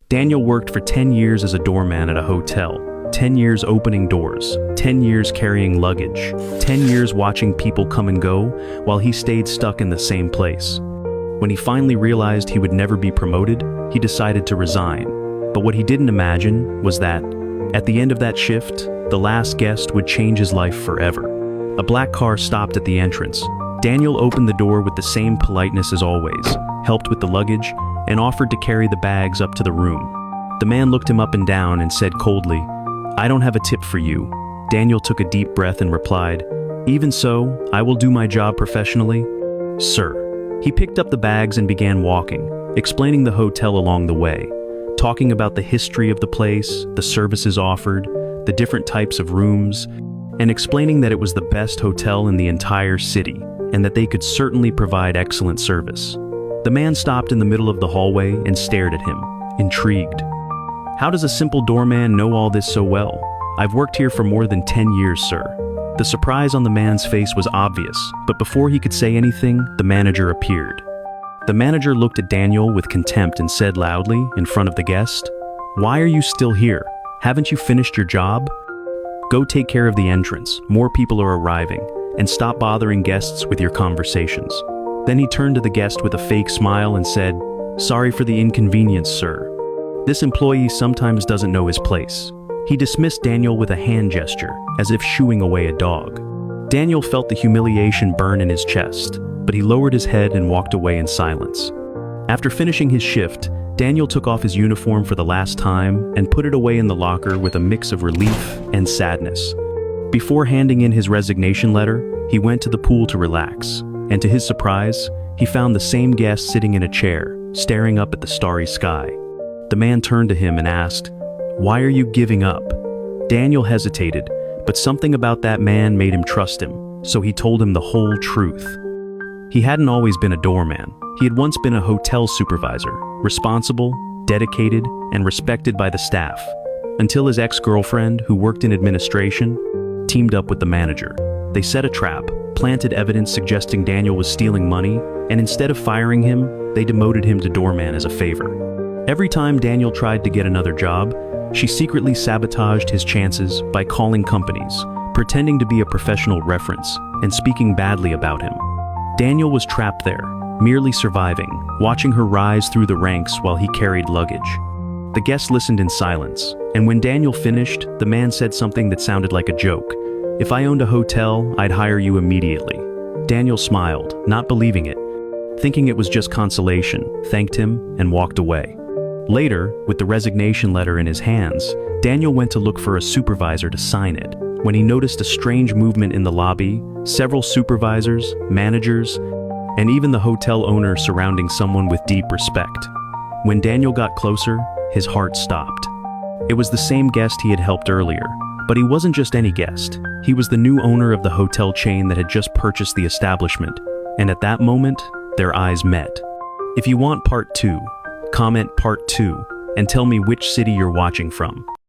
Daniel worked for 10 years as a doorman at a hotel, 10 years opening doors, 10 years carrying luggage, 10 years watching people come and go while he stayed stuck in the same place. When he finally realized he would never be promoted, he decided to resign. But what he didn't imagine was that, at the end of that shift, the last guest would change his life forever. A black car stopped at the entrance. Daniel opened the door with the same politeness as always, helped with the luggage, and offered to carry the bags up to the room. The man looked him up and down and said coldly, "I don't have a tip for you." Daniel took a deep breath and replied, "Even so, I will do my job professionally, sir." He picked up the bags and began walking, explaining the hotel along the way, talking about the history of the place, the services offered, the different types of rooms, and explaining that it was the best hotel in the entire city, and that they could certainly provide excellent service. The man stopped in the middle of the hallway and stared at him, intrigued. "How does a simple doorman know all this so well? I've worked here for more than 10 years, sir." The surprise on the man's face was obvious, but before he could say anything, the manager appeared. The manager looked at Daniel with contempt and said loudly, in front of the guest, "Why are you still here? Haven't you finished your job? Go take care of the entrance, more people are arriving, and stop bothering guests with your conversations." Then he turned to the guest with a fake smile and said, "Sorry for the inconvenience, sir. This employee sometimes doesn't know his place." He dismissed Daniel with a hand gesture, as if shooing away a dog. Daniel felt the humiliation burn in his chest, but he lowered his head and walked away in silence. After finishing his shift, Daniel took off his uniform for the last time and put it away in the locker with a mix of relief and sadness. Before handing in his resignation letter, he went to the pool to relax, and to his surprise, he found the same guest sitting in a chair, staring up at the starry sky. The man turned to him and asked, "Why are you giving up?" Daniel hesitated, but something about that man made him trust him, so he told him the whole truth. He hadn't always been a doorman. He had once been a hotel supervisor, responsible, dedicated, and respected by the staff, until his ex-girlfriend, who worked in administration, teamed up with the manager. They set a trap, planted evidence suggesting Daniel was stealing money, and instead of firing him, they demoted him to doorman as a favor. Every time Daniel tried to get another job, she secretly sabotaged his chances by calling companies, pretending to be a professional reference, and speaking badly about him. Daniel was trapped there, merely surviving, watching her rise through the ranks while he carried luggage. The guests listened in silence, and when Daniel finished, the man said something that sounded like a joke. "If I owned a hotel, I'd hire you immediately." Daniel smiled, not believing it, thinking it was just consolation, thanked him, and walked away. Later, with the resignation letter in his hands, Daniel went to look for a supervisor to sign it. When he noticed a strange movement in the lobby, several supervisors, managers, and even the hotel owner surrounding someone with deep respect. When Daniel got closer, his heart stopped. It was the same guest he had helped earlier, but he wasn't just any guest. He was the new owner of the hotel chain that had just purchased the establishment, and at that moment, their eyes met. If you want part 2, comment part 2 and tell me which city you're watching from.